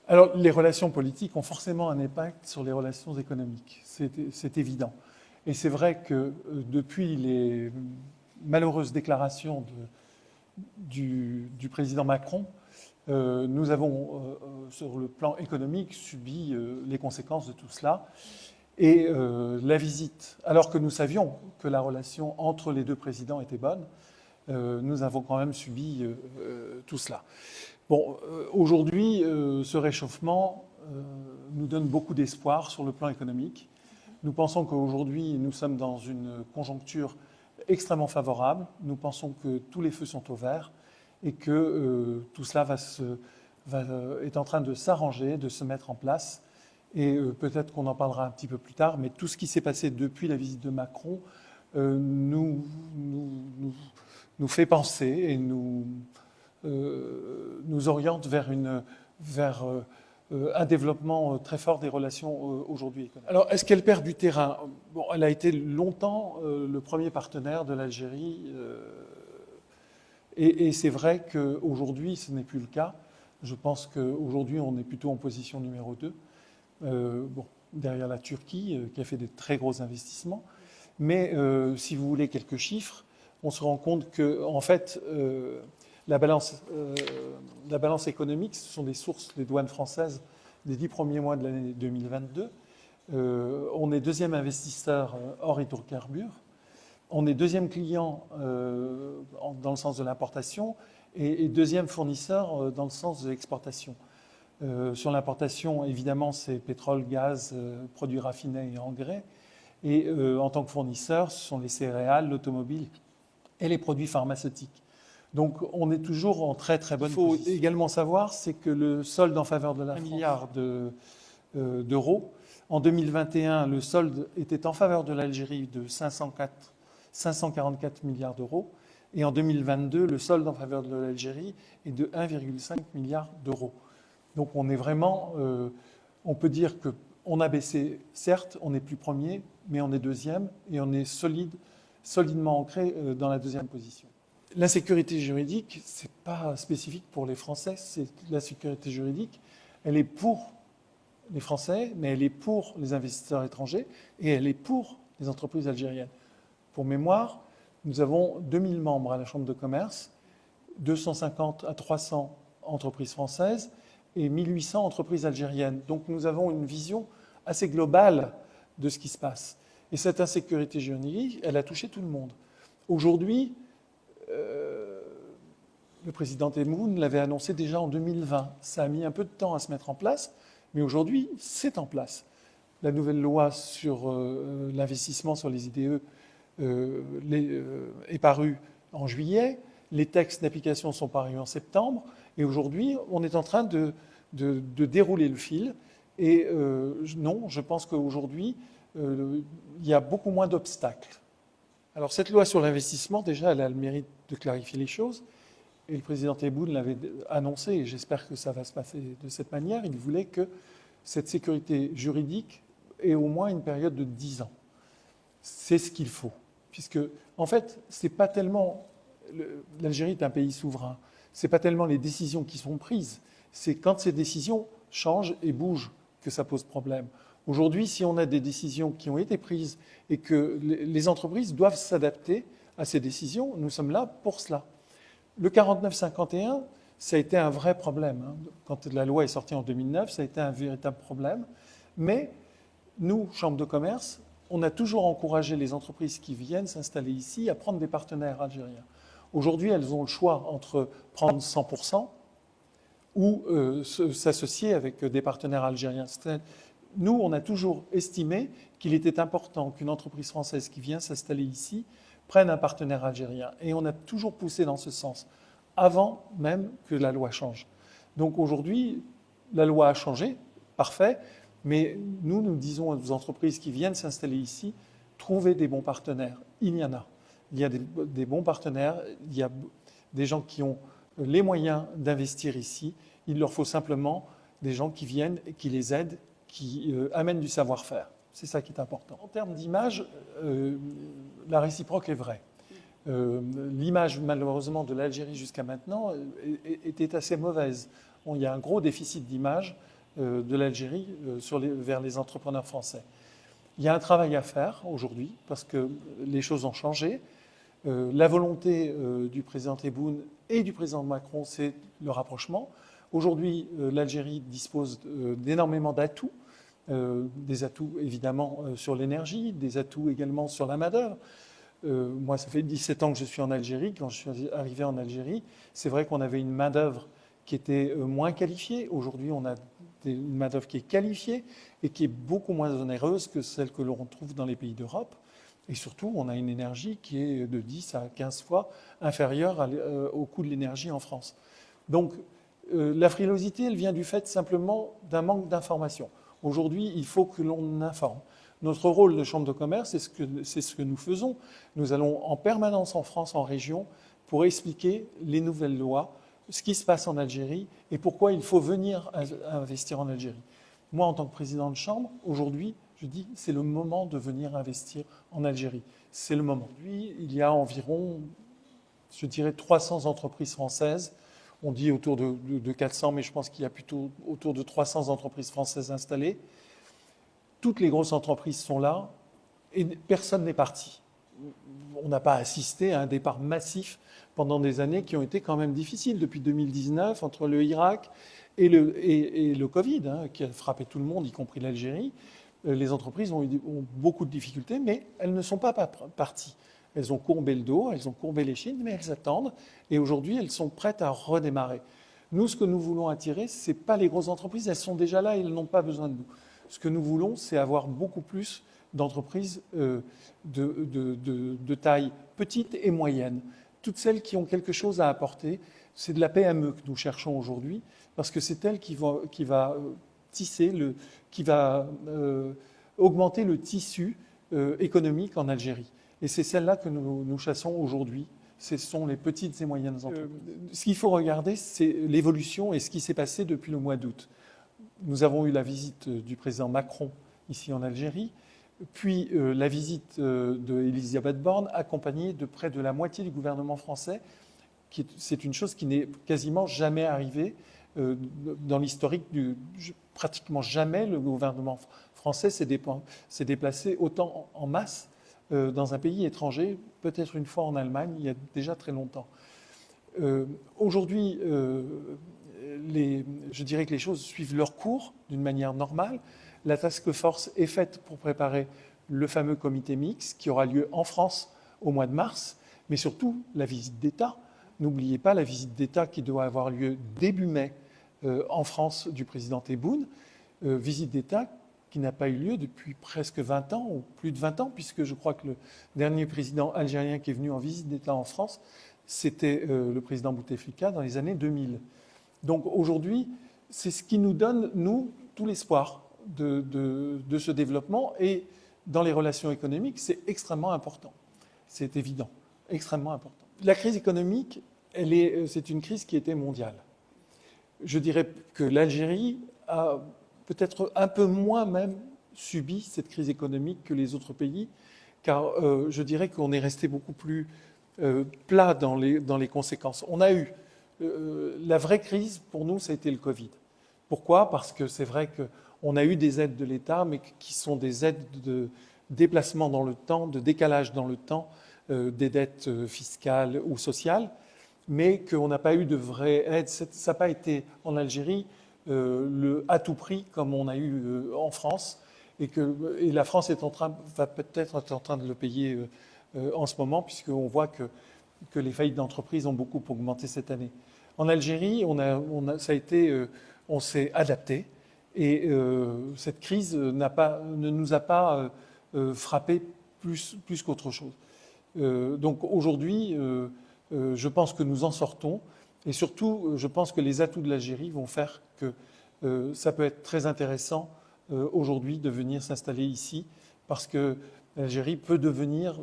Alors, les relations politiques ont forcément un impact sur les relations économiques, c'est évident. Et c'est vrai que depuis les malheureuses déclarations du président Macron, nous avons, sur le plan économique, subi les conséquences de tout cela. Et la visite, alors que nous savions que la relation entre les deux présidents était bonne, nous avons quand même subi tout cela. Bon, aujourd'hui, ce réchauffement nous donne beaucoup d'espoir sur le plan économique. Nous pensons qu'aujourd'hui, nous sommes dans une conjoncture extrêmement favorable. Nous pensons que tous les feux sont au vert et que tout cela est en train de s'arranger, de se mettre en place. Et peut-être qu'on en parlera un petit peu plus tard, mais tout ce qui s'est passé depuis la visite de Macron nous fait penser et nous oriente vers un développement très fort des relations aujourd'hui. Alors, est-ce qu'elle perd du terrain? Bon, elle a été longtemps le premier partenaire de l'Algérie, et c'est vrai qu'aujourd'hui, ce n'est plus le cas. Je pense qu'aujourd'hui, on est plutôt en position numéro 2, bon, derrière la Turquie, qui a fait des très gros investissements. Mais si vous voulez quelques chiffres, on se rend compte que, en fait, la balance économique, ce sont des sources des douanes françaises des 10 premiers mois de l'année 2022. On est deuxième investisseur hors hydrocarbures. On est deuxième client dans le sens de l'importation et deuxième fournisseur dans le sens de l'exportation. Sur l'importation, évidemment, c'est pétrole, gaz, produits raffinés et engrais. Et en tant que fournisseur, ce sont les céréales, l'automobile et les produits pharmaceutiques. Donc on est toujours en très très bonne position. Il faut également savoir, c'est que le solde en faveur de la France, 1 milliard d'euros. En 2021, le solde était en faveur de l'Algérie de 544 milliards d'euros. Et en 2022, le solde en faveur de l'Algérie est de 1,5 milliard d'euros. Donc on est vraiment, on peut dire qu'on a baissé, certes, on n'est plus premier, mais on est deuxième et on est solidement ancré dans la deuxième position. L'insécurité juridique, ce n'est pas spécifique pour les Français, la sécurité juridique, elle est pour les Français, mais elle est pour les investisseurs étrangers et elle est pour les entreprises algériennes. Pour mémoire, nous avons 2000 membres à la Chambre de commerce, 250 à 300 entreprises françaises et 1800 entreprises algériennes. Donc nous avons une vision assez globale de ce qui se passe. Et cette insécurité juridique, elle a touché tout le monde. Aujourd'hui, le président Tebboune l'avait annoncé déjà en 2020. Ça a mis un peu de temps à se mettre en place, mais aujourd'hui, c'est en place. La nouvelle loi sur l'investissement sur les IDE est parue en juillet. Les textes d'application sont parus en septembre. Et aujourd'hui, on est en train de dérouler le fil. Et non, je pense qu'aujourd'hui, il y a beaucoup moins d'obstacles. Alors cette loi sur l'investissement, déjà, elle a le mérite de clarifier les choses. Et le président Tebboune l'avait annoncé, et j'espère que ça va se passer de cette manière. Il voulait que cette sécurité juridique ait au moins une période de 10 ans. C'est ce qu'il faut. Puisque, en fait, c'est pas tellement... L'Algérie est un pays souverain. Ce n'est pas tellement les décisions qui sont prises. C'est quand ces décisions changent et bougent que ça pose problème. Aujourd'hui, si on a des décisions qui ont été prises et que les entreprises doivent s'adapter à ces décisions, nous sommes là pour cela. Le 49-51, ça a été un vrai problème. Quand la loi est sortie en 2009, ça a été un véritable problème. Mais nous, Chambre de commerce, on a toujours encouragé les entreprises qui viennent s'installer ici à prendre des partenaires algériens. Aujourd'hui, elles ont le choix entre prendre 100% ou s'associer avec des partenaires algériens. Nous, on a toujours estimé qu'il était important qu'une entreprise française qui vient s'installer ici prenne un partenaire algérien. Et on a toujours poussé dans ce sens, avant même que la loi change. Donc aujourd'hui, la loi a changé, parfait, mais nous disons aux entreprises qui viennent s'installer ici, trouvez des bons partenaires. Il y en a. Il y a des bons partenaires, il y a des gens qui ont les moyens d'investir ici. Il leur faut simplement des gens qui viennent et qui les aident, qui amènent du savoir-faire. C'est ça qui est important. En termes d'image, la réciproque est vraie. L'image, malheureusement, de l'Algérie jusqu'à maintenant était assez mauvaise. Il y a un gros déficit d'image de l'Algérie vers les entrepreneurs français. Il y a un travail à faire aujourd'hui parce que les choses ont changé. La volonté du président Tebboune et du président Macron, c'est le rapprochement. Aujourd'hui, l'Algérie dispose d'énormément d'atouts, des atouts évidemment sur l'énergie, des atouts également sur la main-d'œuvre. Moi, ça fait 17 ans que je suis en Algérie. Quand je suis arrivé en Algérie, c'est vrai qu'on avait une main-d'œuvre qui était moins qualifiée. Aujourd'hui, on a une main-d'œuvre qui est qualifiée et qui est beaucoup moins onéreuse que celle que l'on trouve dans les pays d'Europe. Et surtout, on a une énergie qui est de 10 à 15 fois inférieure au coût de l'énergie en France. Donc, la frilosité, elle vient du fait simplement d'un manque d'information. Aujourd'hui, il faut que l'on informe. Notre rôle de chambre de commerce, c'est ce que nous faisons. Nous allons en permanence en France, en région, pour expliquer les nouvelles lois, ce qui se passe en Algérie et pourquoi il faut venir investir en Algérie. Moi, en tant que président de chambre, aujourd'hui, je dis c'est le moment de venir investir en Algérie. C'est le moment. Aujourd'hui, il y a environ, je dirais, 300 entreprises françaises. On dit autour de 400, mais je pense qu'il y a plutôt autour de 300 entreprises françaises installées. Toutes les grosses entreprises sont là et personne n'est parti. On n'a pas assisté à un départ massif pendant des années qui ont été quand même difficiles. Depuis 2019, entre le Irak et le Covid, qui a frappé tout le monde, y compris l'Algérie, les entreprises ont beaucoup de difficultés, mais elles ne sont pas parties. Elles ont courbé le dos, elles ont courbé les chines, mais elles attendent. Et aujourd'hui, elles sont prêtes à redémarrer. Nous, ce que nous voulons attirer, ce n'est pas les grosses entreprises. Elles sont déjà là et elles n'ont pas besoin de nous. Ce que nous voulons, c'est avoir beaucoup plus d'entreprises de taille petite et moyenne. Toutes celles qui ont quelque chose à apporter, c'est de la PME que nous cherchons aujourd'hui, parce que c'est elle qui va tisser, qui va augmenter le tissu économique en Algérie. Et c'est celle-là que nous chassons aujourd'hui. Ce sont les petites et moyennes entreprises. Ce qu'il faut regarder, c'est l'évolution et ce qui s'est passé depuis le mois d'août. Nous avons eu la visite du président Macron ici en Algérie, puis la visite d'Elisabeth Borne, accompagnée de près de la moitié du gouvernement français. C'est une chose qui n'est quasiment jamais arrivée dans l'historique. Pratiquement jamais le gouvernement français s'est déplacé autant en masse dans un pays étranger, peut-être une fois en Allemagne, il y a déjà très longtemps. Aujourd'hui, je dirais que les choses suivent leur cours d'une manière normale. La task force est faite pour préparer le fameux comité mixte qui aura lieu en France au mois de mars, mais surtout la visite d'État. N'oubliez pas la visite d'État qui doit avoir lieu début mai en France du président Tebboune. Visite d'État qui n'a pas eu lieu depuis presque 20 ans, ou plus de 20 ans, puisque je crois que le dernier président algérien qui est venu en visite d'État en France, c'était le président Bouteflika dans les années 2000. Donc aujourd'hui, c'est ce qui nous donne, nous, tout l'espoir de ce développement. Et dans les relations économiques, c'est extrêmement important. C'est évident, extrêmement important. La crise économique, c'est une crise qui était mondiale. Je dirais que l'Algérie a peut-être un peu moins même subi cette crise économique que les autres pays, car je dirais qu'on est resté beaucoup plus plat dans les conséquences. On a eu la vraie crise, pour nous, ça a été le Covid. Pourquoi ? Parce que c'est vrai qu'on a eu des aides de l'État, mais qui sont des aides de déplacement dans le temps, de décalage dans le temps, des dettes fiscales ou sociales, mais qu'on n'a pas eu de vraie aide. Ça n'a pas été en Algérie le à tout prix comme on a eu en France, et la France va peut-être être en train de le payer en ce moment, puisqu'on voit que les faillites d'entreprises ont beaucoup augmenté cette année. En Algérie, on s'est adapté, et cette crise ne nous a pas frappé plus qu'autre chose. Donc aujourd'hui, je pense que nous en sortons, et surtout, je pense que les atouts de l'Algérie vont faire que ça peut être très intéressant aujourd'hui de venir s'installer ici, parce que l'Algérie peut devenir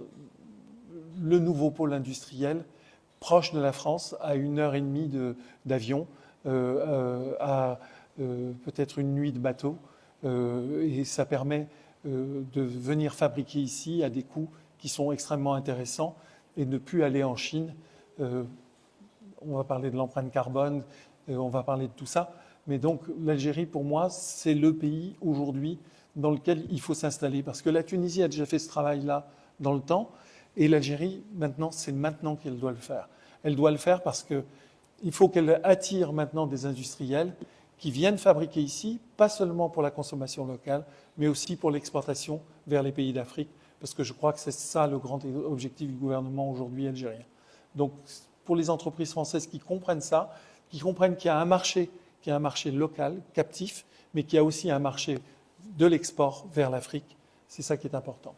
le nouveau pôle industriel proche de la France, à 1h30 d'avion, à peut-être une nuit de bateau, et ça permet de venir fabriquer ici à des coûts qui sont extrêmement intéressants et ne plus aller en Chine. On va parler de l'empreinte carbone, on va parler de tout ça, Mais donc l'Algérie, pour moi, c'est le pays aujourd'hui dans lequel il faut s'installer. Parce que la Tunisie a déjà fait ce travail-là dans le temps. Et l'Algérie, maintenant, c'est maintenant qu'elle doit le faire. Elle doit le faire parce qu'il faut qu'elle attire maintenant des industriels qui viennent fabriquer ici, pas seulement pour la consommation locale, mais aussi pour l'exportation vers les pays d'Afrique. Parce que je crois que c'est ça le grand objectif du gouvernement aujourd'hui algérien. Donc, pour les entreprises françaises qui comprennent ça, qui comprennent qu'il y a un marché local, captif, mais qu'il y a aussi un marché de l'export vers l'Afrique, c'est ça qui est important.